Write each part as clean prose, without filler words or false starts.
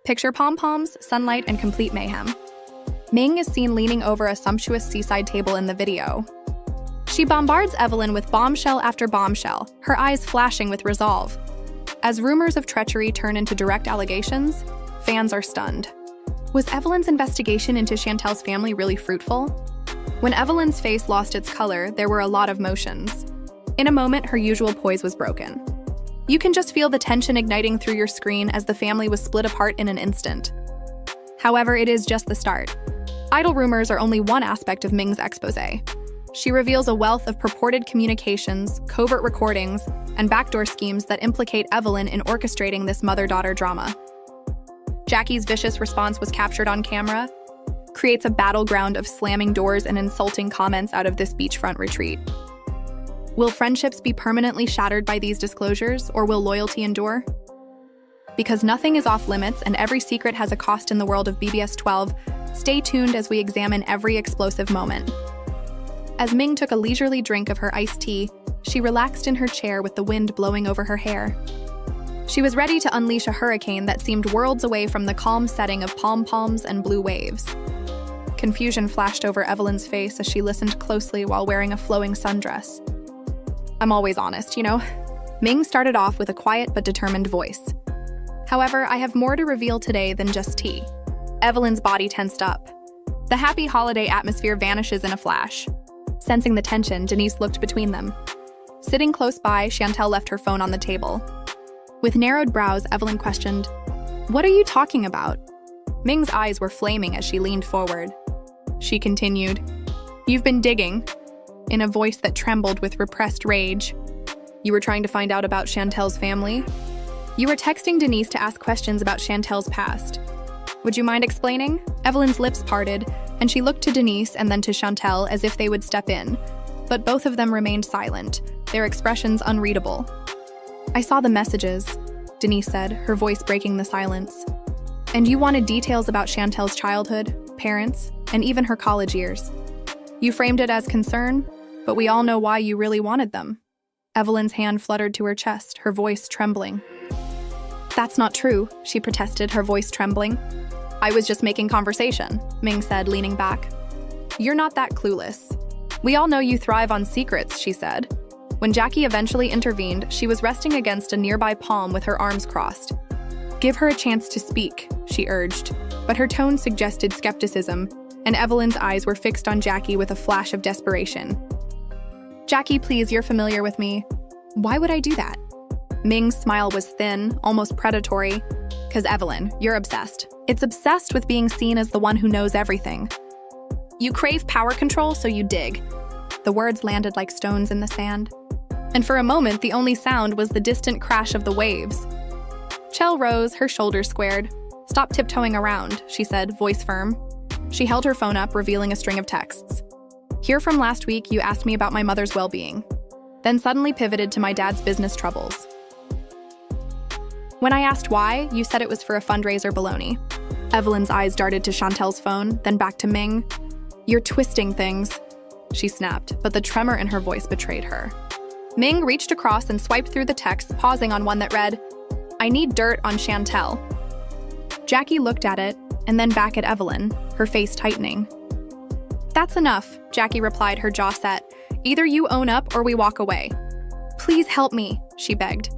Picture pom-poms, sunlight, and complete mayhem. Ming is seen leaning over a sumptuous seaside table in the video. She bombards Evelyn with bombshell after bombshell, her eyes flashing with resolve. As rumors of treachery turn into direct allegations, fans are stunned. Was Evelyn's investigation into Chantel's family really fruitful? When Evelyn's face lost its color, there were a lot of motions. In a moment, her usual poise was broken. You can just feel the tension igniting through your screen as the family was split apart in an instant. However, it is just the start. Idle rumors are only one aspect of Ming's exposé. She reveals a wealth of purported communications, covert recordings, and backdoor schemes that implicate Evelyn in orchestrating this mother-daughter drama. Jackie's vicious response was captured on camera, creates a battleground of slamming doors and insulting comments out of this beachfront retreat. Will friendships be permanently shattered by these disclosures, or will loyalty endure? Because nothing is off limits and every secret has a cost in the world of BBS 12, stay tuned as we examine every explosive moment. As Ming took a leisurely drink of her iced tea, she relaxed in her chair with the wind blowing over her hair. She was ready to unleash a hurricane that seemed worlds away from the calm setting of pom-poms and blue waves. Confusion flashed over Evelyn's face as she listened closely while wearing a flowing sundress. I'm always honest, you know? Ming started off with a quiet but determined voice. However, I have more to reveal today than just tea. Evelyn's body tensed up. The happy holiday atmosphere vanishes in a flash. Sensing the tension, Denise looked between them. Sitting close by, Chantel left her phone on the table. With narrowed brows, Evelyn questioned, "What are you talking about?" Ming's eyes were flaming as she leaned forward. She continued, "You've been digging," in a voice that trembled with repressed rage. "You were trying to find out about Chantel's family? You were texting Denise to ask questions about Chantel's past. Would you mind explaining?" Evelyn's lips parted, and she looked to Denise and then to Chantel as if they would step in, but both of them remained silent, their expressions unreadable. "I saw the messages," Denise said, her voice breaking the silence. "And you wanted details about Chantel's childhood, parents, and even her college years. You framed it as concern, but we all know why you really wanted them." Evelyn's hand fluttered to her chest, her voice trembling. "That's not true," she protested, her voice trembling. "I was just making conversation," Ming said, leaning back. "You're not that clueless. We all know you thrive on secrets," she said. When Jackie eventually intervened, she was resting against a nearby palm with her arms crossed. "Give her a chance to speak," she urged, but her tone suggested skepticism, and Evelyn's eyes were fixed on Jackie with a flash of desperation. "Jackie, please, you're familiar with me. Why would I do that?" Ming's smile was thin, almost predatory. "'Cause Evelyn, you're obsessed. It's obsessed with being seen as the one who knows everything. You crave power control, so you dig." The words landed like stones in the sand. And for a moment, the only sound was the distant crash of the waves. Chell rose, her shoulders squared. "Stop tiptoeing around," she said, voice firm. She held her phone up, revealing a string of texts. "Here from last week, you asked me about my mother's well-being. Then suddenly pivoted to my dad's business troubles. When I asked why, you said it was for a fundraiser baloney." Evelyn's eyes darted to Chantel's phone, then back to Ming. "You're twisting things," she snapped, but the tremor in her voice betrayed her. Ming reached across and swiped through the text, pausing on one that read, "I need dirt on Chantel." Jackie looked at it, and then back at Evelyn, her face tightening. "That's enough," Jackie replied, her jaw set. "Either you own up or we walk away." "Please help me," she begged.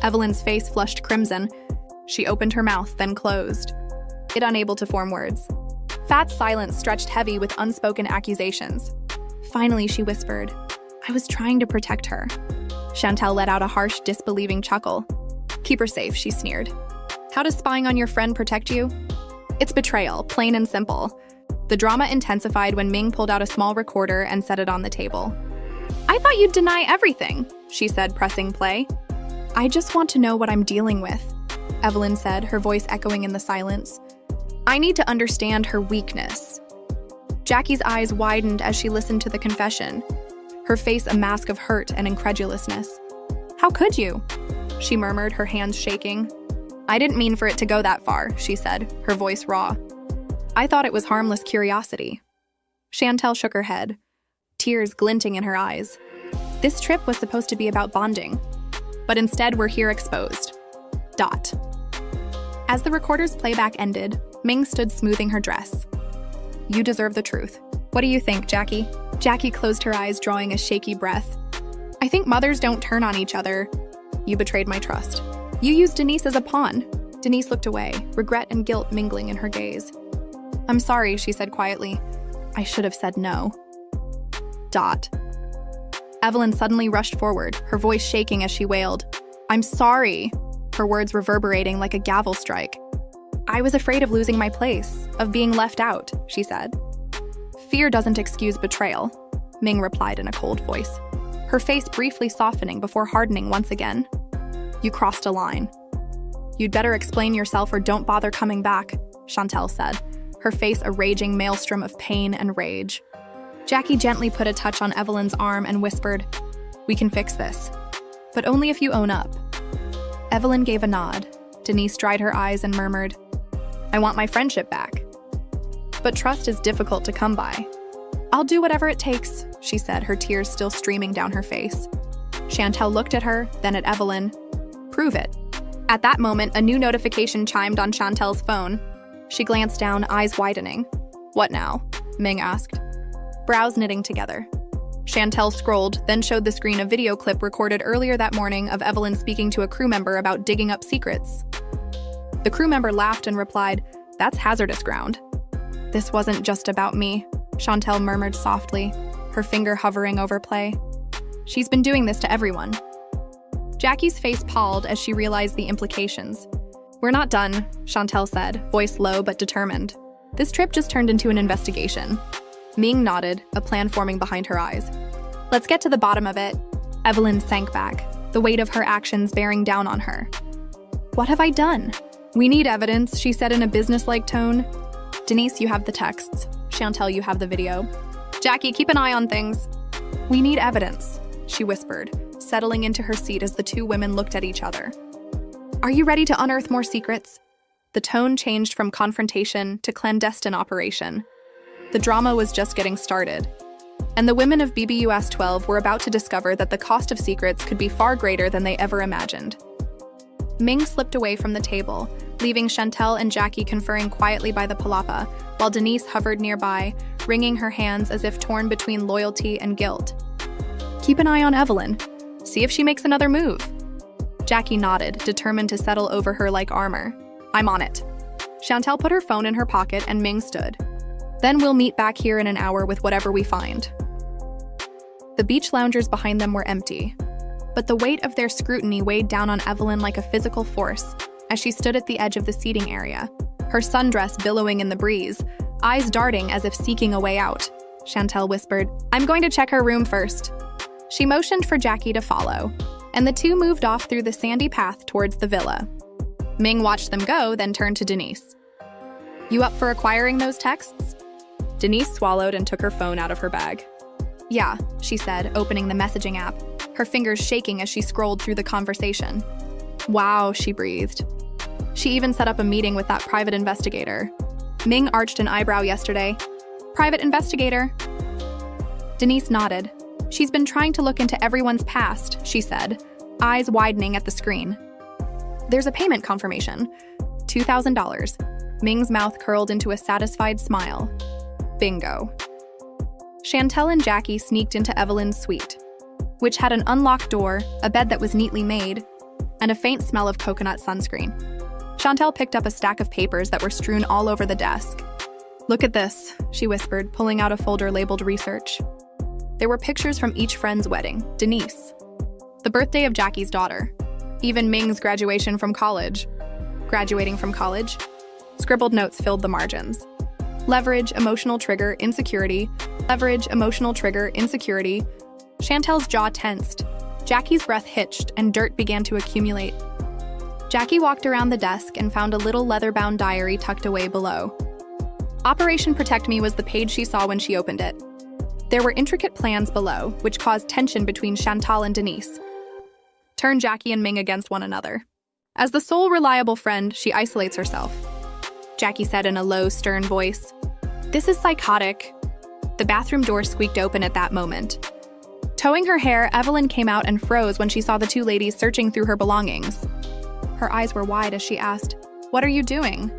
Evelyn's face flushed crimson. She opened her mouth, then closed, it unable to form words. Fat's silence stretched heavy with unspoken accusations. Finally, she whispered, "I was trying to protect her." Chantel let out a harsh, disbelieving chuckle. "Keep her safe," she sneered. "How does spying on your friend protect you?" "It's betrayal, plain and simple." The drama intensified when Ming pulled out a small recorder and set it on the table. "I thought you'd deny everything," she said, pressing play. "I just want to know what I'm dealing with," Evelyn said, her voice echoing in the silence. "I need to understand her weakness." Jackie's eyes widened as she listened to the confession, her face a mask of hurt and incredulousness. "How could you?" she murmured, her hands shaking. "I didn't mean for it to go that far," she said, her voice raw. "I thought it was harmless curiosity." Chantel shook her head, tears glinting in her eyes. This trip was supposed to be about bonding, but instead we're here exposed. As the recorder's playback ended, Ming stood smoothing her dress. You deserve the truth. What do you think, Jackie? Jackie closed her eyes, drawing a shaky breath. I think mothers don't turn on each other. You betrayed my trust. You used Denise as a pawn. Denise looked away, regret and guilt mingling in her gaze. I'm sorry, she said quietly. I should have said no. Evelyn suddenly rushed forward, her voice shaking as she wailed. I'm sorry, her words reverberating like a gavel strike. I was afraid of losing my place, of being left out, she said. Fear doesn't excuse betrayal, Ming replied in a cold voice, her face briefly softening before hardening once again. You crossed a line. You'd better explain yourself or don't bother coming back, Chantel said, her face a raging maelstrom of pain and rage. Jackie gently put a touch on Evelyn's arm and whispered, We can fix this, but only if you own up. Evelyn gave a nod. Denise dried her eyes and murmured, I want my friendship back. But trust is difficult to come by. I'll do whatever it takes, she said, her tears still streaming down her face. Chantel looked at her, then at Evelyn. Prove it. At that moment, a new notification chimed on Chantel's phone. She glanced down, eyes widening. What now? Ming asked. Brows knitting together. Chantel scrolled, then showed the screen a video clip recorded earlier that morning of Evelyn speaking to a crew member about digging up secrets. The crew member laughed and replied, That's hazardous ground. This wasn't just about me, Chantel murmured softly, her finger hovering over play. She's been doing this to everyone. Jackie's face palled as she realized the implications. We're not done, Chantel said, voice low but determined. This trip just turned into an investigation. Ming nodded, a plan forming behind her eyes. Let's get to the bottom of it. Evelyn sank back, the weight of her actions bearing down on her. What have I done? We need evidence, she said in a businesslike tone. Denise, you have the texts. Chantel, you have the video. Jackie, keep an eye on things. We need evidence, she whispered, settling into her seat as the two women looked at each other. Are you ready to unearth more secrets? The tone changed from confrontation to clandestine operation. The drama was just getting started, and the women of BBUS 12 were about to discover that the cost of secrets could be far greater than they ever imagined. Ming slipped away from the table, leaving Chantel and Jackie conferring quietly by the palapa, while Denise hovered nearby, wringing her hands as if torn between loyalty and guilt. Keep an eye on Evelyn. See if she makes another move. Jackie nodded, determined to settle over her like armor. I'm on it. Chantel put her phone in her pocket and Ming stood. Then we'll meet back here in an hour with whatever we find. The beach loungers behind them were empty, but the weight of their scrutiny weighed down on Evelyn like a physical force as she stood at the edge of the seating area, her sundress billowing in the breeze, eyes darting as if seeking a way out. Chantel whispered, I'm going to check her room first. She motioned for Jackie to follow, and the two moved off through the sandy path towards the villa. Ming watched them go, then turned to Denise. You up for acquiring those texts? Denise swallowed and took her phone out of her bag. Yeah, she said, opening the messaging app, her fingers shaking as she scrolled through the conversation. Wow, she breathed. She even set up a meeting with that private investigator. Ming arched an eyebrow yesterday. Private investigator? Denise nodded. She's been trying to look into everyone's past, she said, eyes widening at the screen. There's a payment confirmation. $2,000. Ming's mouth curled into a satisfied smile. Bingo. Chantel and Jackie sneaked into Evelyn's suite, which had an unlocked door, a bed that was neatly made, and a faint smell of coconut sunscreen. Chantel picked up a stack of papers that were strewn all over the desk. Look at this, she whispered, pulling out a folder labeled research. There were pictures from each friend's wedding, Denise, the birthday of Jackie's daughter, even Ming's graduation from college. Graduating from college? Scribbled notes filled the margins. Leverage, emotional trigger, insecurity. Leverage, emotional trigger, insecurity. Chantel's jaw tensed. Jackie's breath hitched, and dirt began to accumulate. Jackie walked around the desk and found a little leather-bound diary tucked away below. Operation Protect Me was the page she saw when she opened it. There were intricate plans below, which caused tension between Chantal and Denise. Turn Jackie and Ming against one another. As the sole reliable friend, she isolates herself. Jackie said in a low, stern voice. This is psychotic. The bathroom door squeaked open at that moment. Towing her hair, Evelyn came out and froze when she saw the two ladies searching through her belongings. Her eyes were wide as she asked, What are you doing?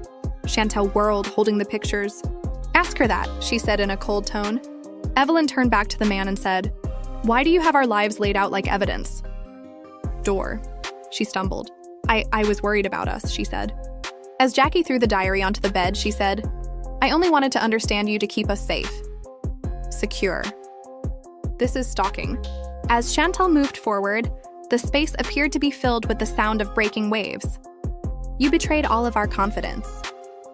Chantal whirled, holding the pictures. Ask her that, she said in a cold tone. Evelyn turned back to the man and said, Why do you have our lives laid out like evidence? Door. She stumbled. I was worried about us, she said. As Jackie threw the diary onto the bed, she said, I only wanted to understand you to keep us safe. Secure. This is stalking. As Chantal moved forward, the space appeared to be filled with the sound of breaking waves. You betrayed all of our confidence.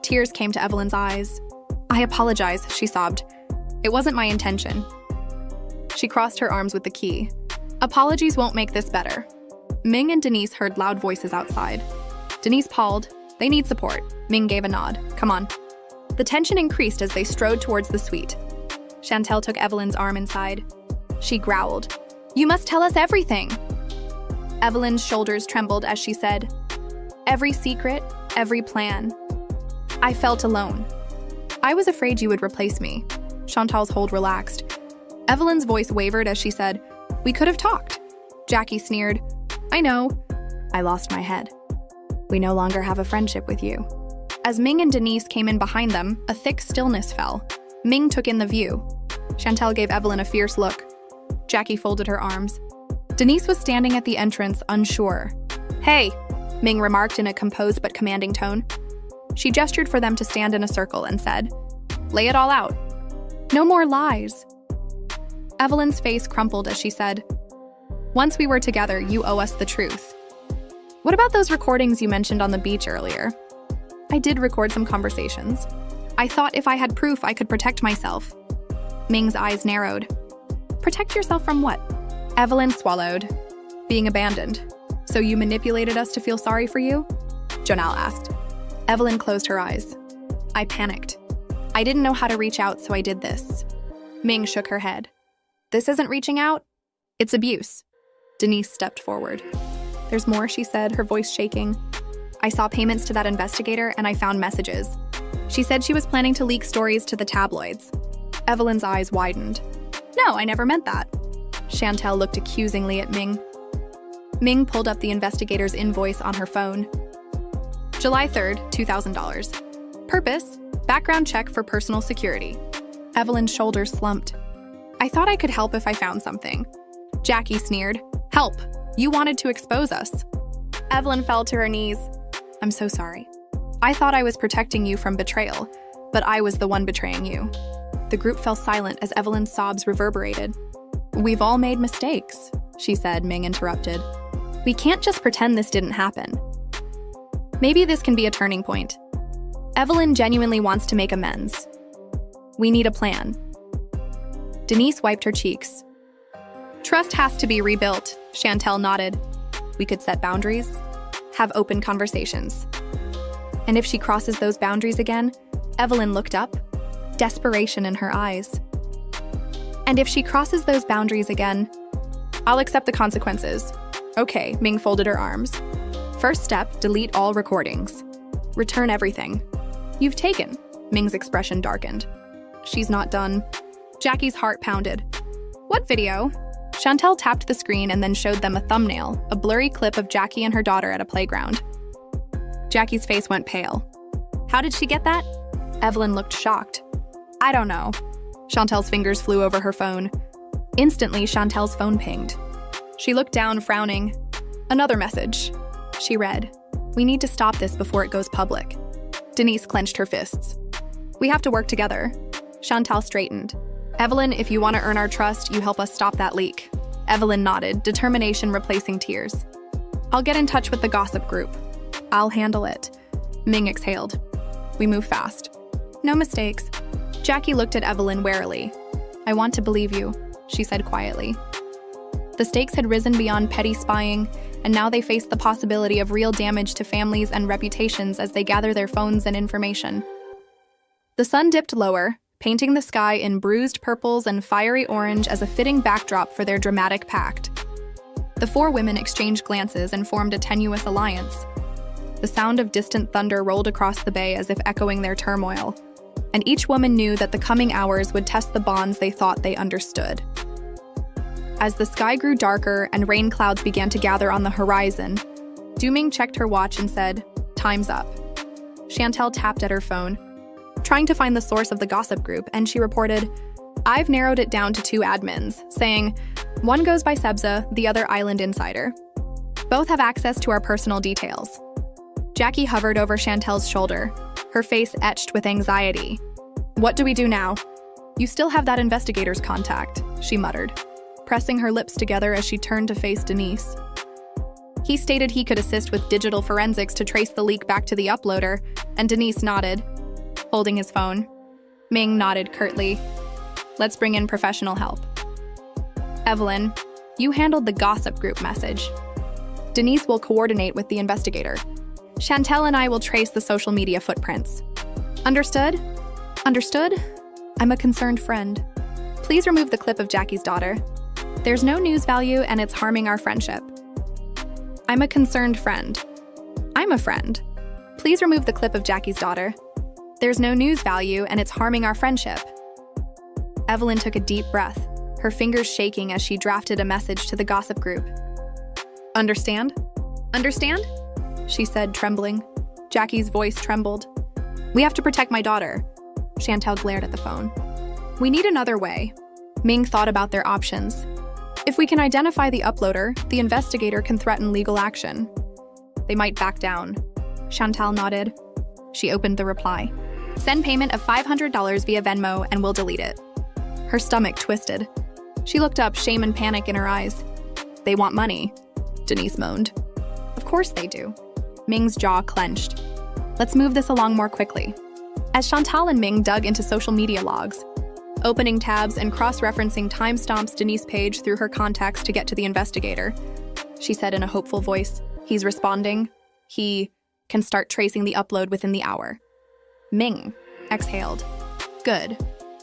Tears came to Evelyn's eyes. I apologize, she sobbed. It wasn't my intention. She crossed her arms with the key. Apologies won't make this better. Ming and Denise heard loud voices outside. Denise called, They need support. Ming gave a nod. Come on. The tension increased as they strode towards the suite. Chantal took Evelyn's arm inside. She growled, You must tell us everything. Evelyn's shoulders trembled as she said, Every secret, every plan. I felt alone. I was afraid you would replace me. Chantal's hold relaxed. Evelyn's voice wavered as she said, We could have talked. Jackie sneered, I know. I lost my head. We no longer have a friendship with you. As Ming and Denise came in behind them, a thick stillness fell. Ming took in the view. Chantal gave Evelyn a fierce look. Jackie folded her arms. Denise was standing at the entrance, unsure. Hey, Ming remarked in a composed but commanding tone. She gestured for them to stand in a circle and said, Lay it all out. No more lies. Evelyn's face crumpled as she said, Once we were together, you owe us the truth. What about those recordings you mentioned on the beach earlier? I did record some conversations. I thought if I had proof, I could protect myself. Ming's eyes narrowed. Protect yourself from what? Evelyn swallowed. Being abandoned. So you manipulated us to feel sorry for you? Jonelle asked. Evelyn closed her eyes. I panicked. I didn't know how to reach out, so I did this. Ming shook her head. This isn't reaching out. It's abuse. Denise stepped forward. There's more, she said, her voice shaking. I saw payments to that investigator and I found messages. She said she was planning to leak stories to the tabloids. Evelyn's eyes widened. No, I never meant that. Chantal looked accusingly at Ming. Ming pulled up the investigator's invoice on her phone. July 3rd, $2,000. Purpose, background check for personal security. Evelyn's shoulders slumped. I thought I could help if I found something. Jackie sneered. Help! You wanted to expose us. Evelyn fell to her knees. I'm so sorry. I thought I was protecting you from betrayal, but I was the one betraying you. The group fell silent as Evelyn's sobs reverberated. We've all made mistakes, she said, Ming interrupted. We can't just pretend this didn't happen. Maybe this can be a turning point. Evelyn genuinely wants to make amends. We need a plan. Denise wiped her cheeks. Trust has to be rebuilt, Chantal nodded. We could set boundaries, have open conversations. And if she crosses those boundaries again, Evelyn looked up, desperation in her eyes. And if she crosses those boundaries again, I'll accept the consequences. Okay, Ming folded her arms. First step, delete all recordings. Return everything. You've taken. Ming's expression darkened. She's not done. Jackie's heart pounded. What video? Chantal tapped the screen and then showed them a thumbnail, a blurry clip of Jackie and her daughter at a playground. Jackie's face went pale. How did she get that? Evelyn looked shocked. I don't know. Chantal's fingers flew over her phone. Instantly, Chantal's phone pinged. She looked down, frowning. Another message. She read, We need to stop this before it goes public. Denise clenched her fists. We have to work together. Chantal straightened. Evelyn, if you want to earn our trust, you help us stop that leak. Evelyn nodded, determination replacing tears. I'll get in touch with the gossip group. I'll handle it. Ming exhaled. We move fast. No mistakes. Jackie looked at Evelyn warily. I want to believe you, she said quietly. The stakes had risen beyond petty spying, and now they faced the possibility of real damage to families and reputations as they gather their phones and information. The sun dipped lower, painting the sky in bruised purples and fiery orange as a fitting backdrop for their dramatic pact. The four women exchanged glances and formed a tenuous alliance. The sound of distant thunder rolled across the bay as if echoing their turmoil, and each woman knew that the coming hours would test the bonds they thought they understood. As the sky grew darker and rain clouds began to gather on the horizon, Ming checked her watch and said, Time's up. Chantel tapped at her phone, trying to find the source of the gossip group, and she reported, "I've narrowed it down to 2 admins, saying, one goes by Sebza, the other Island Insider. Both have access to our personal details." Jackie hovered over Chantel's shoulder, her face etched with anxiety. "What do we do now?" "You still have that investigator's contact," she muttered, pressing her lips together as she turned to face Denise. He stated he could assist with digital forensics to trace the leak back to the uploader, and Denise nodded, holding his phone. Ming nodded curtly. "Let's bring in professional help." "Evelyn, you handled the gossip group message. Denise will coordinate with the investigator. Chantel and I will trace the social media footprints." "Understood?" "Understood? I'm a concerned friend. Please remove the clip of Jackie's daughter. There's no news value and it's harming our friendship." "I'm a concerned friend. I'm a friend. Please remove the clip of Jackie's daughter. There's no news value and it's harming our friendship." Evelyn took a deep breath, her fingers shaking as she drafted a message to the gossip group. "Understand? Understand?" she said, trembling. Jackie's voice trembled. "We have to protect my daughter." Chantel glared at the phone. "We need another way." Ming thought about their options. "If we can identify the uploader, the investigator can threaten legal action." "They might back down." Chantal nodded. She opened the reply. "Send payment of $500 via Venmo and we'll delete it." Her stomach twisted. She looked up, shame and panic in her eyes. "They want money," Denise moaned. "Of course they do." Ming's jaw clenched. "Let's move this along more quickly." As Chantal and Ming dug into social media logs, opening tabs and cross-referencing timestamps Denise's page through her contacts to get to the investigator, she said in a hopeful voice, "He's responding. He can start tracing the upload within the hour." Ming exhaled. "Good.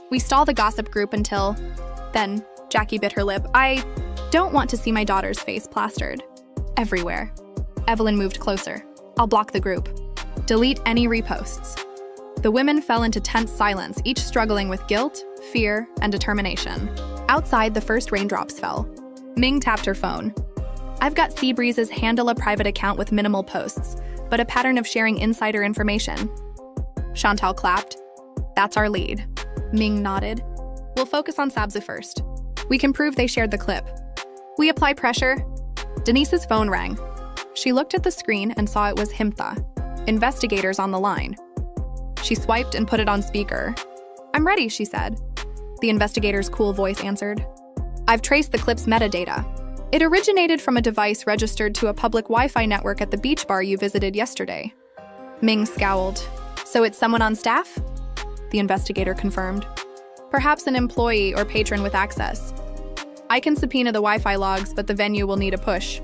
We stall the gossip group until..." Then Jackie bit her lip. "I don't want to see my daughter's face plastered everywhere." Evelyn moved closer. "I'll block the group. Delete any reposts." The women fell into tense silence, each struggling with guilt, fear, and determination. Outside, the first raindrops fell. Ming tapped her phone. "I've got Seabreeze's handle a private account with minimal posts, but a pattern of sharing insider information." Chantal clapped. "That's our lead." Ming nodded. "We'll focus on Sabza first. We can prove they shared the clip." "We apply pressure." Denise's phone rang. She looked at the screen and saw it was Himtha, investigators on the line. She swiped and put it on speaker. "I'm ready," she said. The investigator's cool voice answered. "I've traced the clip's metadata. It originated from a device registered to a public Wi-Fi network at the beach bar you visited yesterday." Ming scowled. "So it's someone on staff?" The investigator confirmed. "Perhaps an employee or patron with access. I can subpoena the Wi-Fi logs, but the venue will need a push.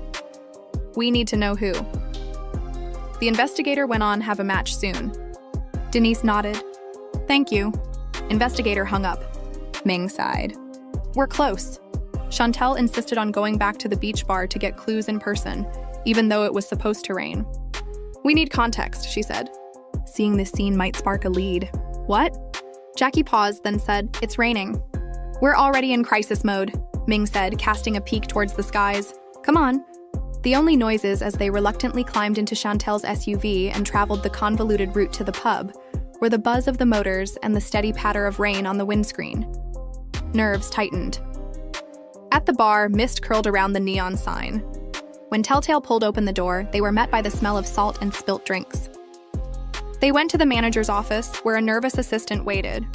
We need to know who." The investigator went on, "Have a match soon." Denise nodded. "Thank you." Investigator hung up. Ming sighed. "We're close." Chantel insisted on going back to the beach bar to get clues in person, even though it was supposed to rain. "We need context," she said. "Seeing this scene might spark a lead." "What?" Jackie paused, then said, "It's raining." "We're already in crisis mode," Ming said, casting a peek towards the skies. "Come on." The only noises as they reluctantly climbed into Chantel's SUV and traveled the convoluted route to the pub were the buzz of the motors and the steady patter of rain on the windscreen. Nerves tightened. At the bar, mist curled around the neon sign. When Telltale pulled open the door, they were met by the smell of salt and spilt drinks. They went to the manager's office, where a nervous assistant waited.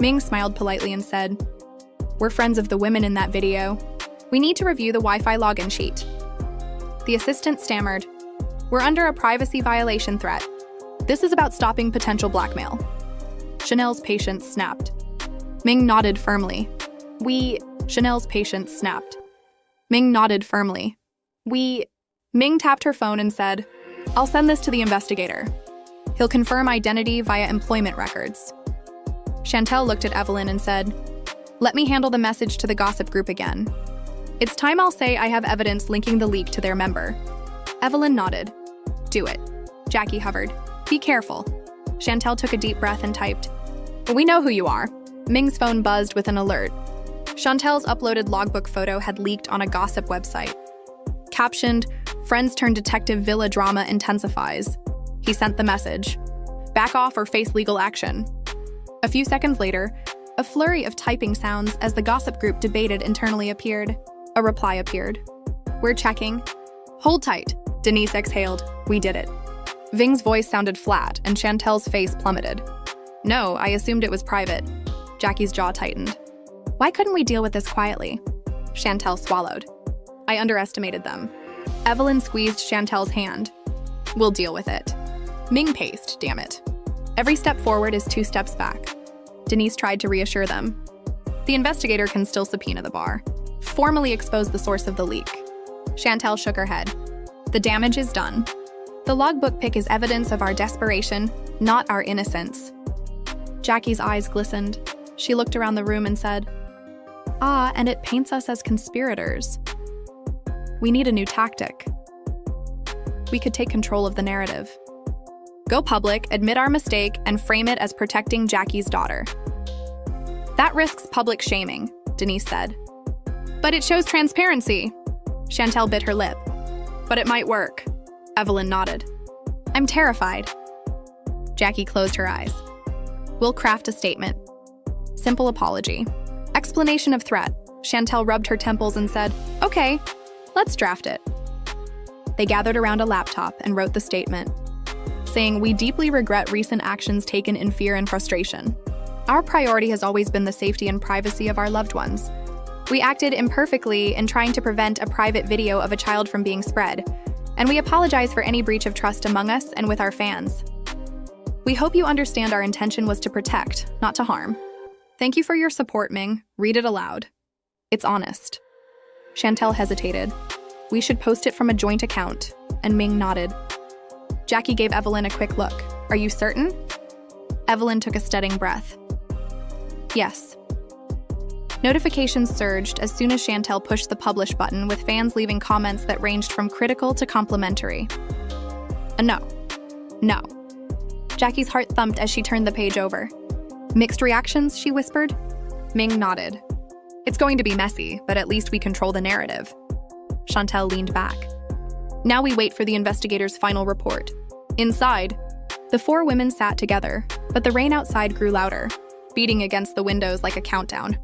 Ming smiled politely and said, "We're friends of the women in that video. We need to review the Wi-Fi login sheet." The assistant stammered, "We're under a privacy violation threat. This is about stopping potential blackmail." Chanel's patience snapped. Ming nodded firmly. Chanel's patience snapped. Ming nodded firmly. Ming tapped her phone and said, "I'll send this to the investigator. He'll confirm identity via employment records." Chantel looked at Evelyn and said, "Let me handle the message to the gossip group again. It's time I'll say I have evidence linking the leak to their member." Evelyn nodded. "Do it." Jackie hovered. "Be careful." Chantel took a deep breath and typed, "We know who you are." Ming's phone buzzed with an alert. Chantel's uploaded logbook photo had leaked on a gossip website. Captioned, "Friends turn detective villa drama intensifies." He sent the message. Back off or face legal action. A few seconds later, a flurry of typing sounds as the gossip group debated internally appeared. A reply appeared. We're checking. Hold tight. Denise exhaled. We did it. Ving's voice sounded flat, and Chantel's face plummeted. No, I assumed it was private. Jackie's jaw tightened. Why couldn't we deal with this quietly? Chantel swallowed. I underestimated them. Evelyn squeezed Chantel's hand. We'll deal with it. Ming paced, damn it. Every step forward is 2 steps back. Denise tried to reassure them. The investigator can still subpoena the bar. Formally expose the source of the leak. Chantel shook her head. The damage is done. The logbook pic is evidence of our desperation, not our innocence. Jackie's eyes glistened. She looked around the room and said, Ah, and it paints us as conspirators. We need a new tactic. We could take control of the narrative. Go public, admit our mistake, and frame it as protecting Jackie's daughter. That risks public shaming, Denise said. But it shows transparency. Chantel bit her lip. But it might work. Evelyn nodded. I'm terrified. Jackie closed her eyes. We'll craft a statement. Simple apology. Explanation of threat. Chantel rubbed her temples and said, Okay, let's draft it. They gathered around a laptop and wrote the statement, saying, We deeply regret recent actions taken in fear and frustration. Our priority has always been the safety and privacy of our loved ones. We acted imperfectly in trying to prevent a private video of a child from being spread, and we apologize for any breach of trust among us and with our fans. We hope you understand our intention was to protect, not to harm. Thank you for your support, Ming. Read it aloud. It's honest. Chantel hesitated. We should post it from a joint account, and Ming nodded. Jackie gave Evelyn a quick look. Are you certain? Evelyn took a steadying breath. Yes. Notifications surged as soon as Chantel pushed the publish button, with fans leaving comments that ranged from critical to complimentary. No. No. Jackie's heart thumped as she turned the page over. Mixed reactions, she whispered. Ming nodded. It's going to be messy, but at least we control the narrative. Chantel leaned back. Now we wait for the investigator's final report. Inside, the 4 women sat together, but the rain outside grew louder, beating against the windows like a countdown.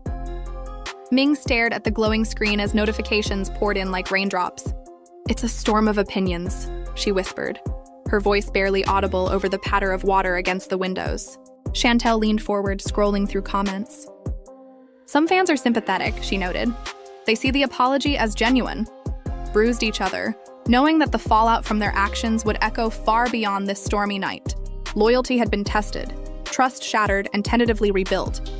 Ming stared at the glowing screen as notifications poured in like raindrops. It's a storm of opinions, she whispered, her voice barely audible over the patter of water against the windows. Chantel leaned forward, scrolling through comments. Some fans are sympathetic, she noted. They see the apology as genuine. Bruised each other, knowing that the fallout from their actions would echo far beyond this stormy night. Loyalty had been tested, trust shattered and tentatively rebuilt.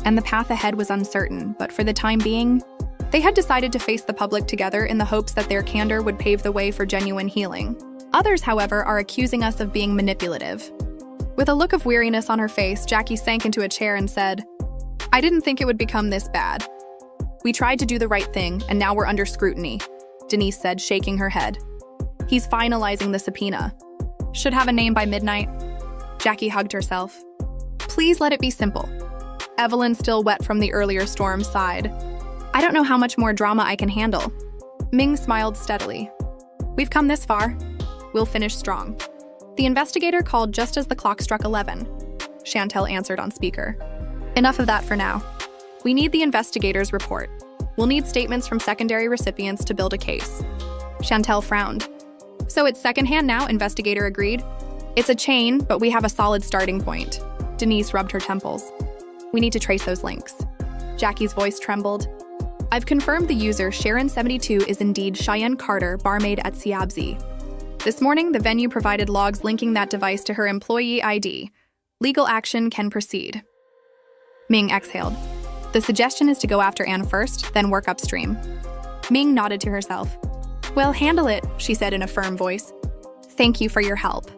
And the path ahead was uncertain, but for the time being, they had decided to face the public together in the hopes that their candor would pave the way for genuine healing. Others, however, are accusing us of being manipulative. With a look of weariness on her face, Jackie sank into a chair and said, I didn't think it would become this bad. We tried to do the right thing, and now we're under scrutiny, Denise said, shaking her head. He's finalizing the subpoena. Should have a name by midnight. Jackie hugged herself. Please let it be simple. Evelyn, still wet from the earlier storm, sighed. I don't know how much more drama I can handle. Ming smiled steadily. We've come this far. We'll finish strong. The investigator called just as the clock struck 11. Chantel answered on speaker. Enough of that for now. We need the investigator's report. We'll need statements from secondary recipients to build a case. Chantel frowned. So it's secondhand now, investigator agreed. It's a chain, but we have a solid starting point. Denise rubbed her temples. We need to trace those links. Jackie's voice trembled. I've confirmed the user Sharon72 is indeed Cheyenne Carter, barmaid at Siabzi. This morning, the venue provided logs linking that device to her employee ID. Legal action can proceed. Ming exhaled. The suggestion is to go after Anne first, then work upstream. Ming nodded to herself. Well, handle it, she said in a firm voice. Thank you for your help.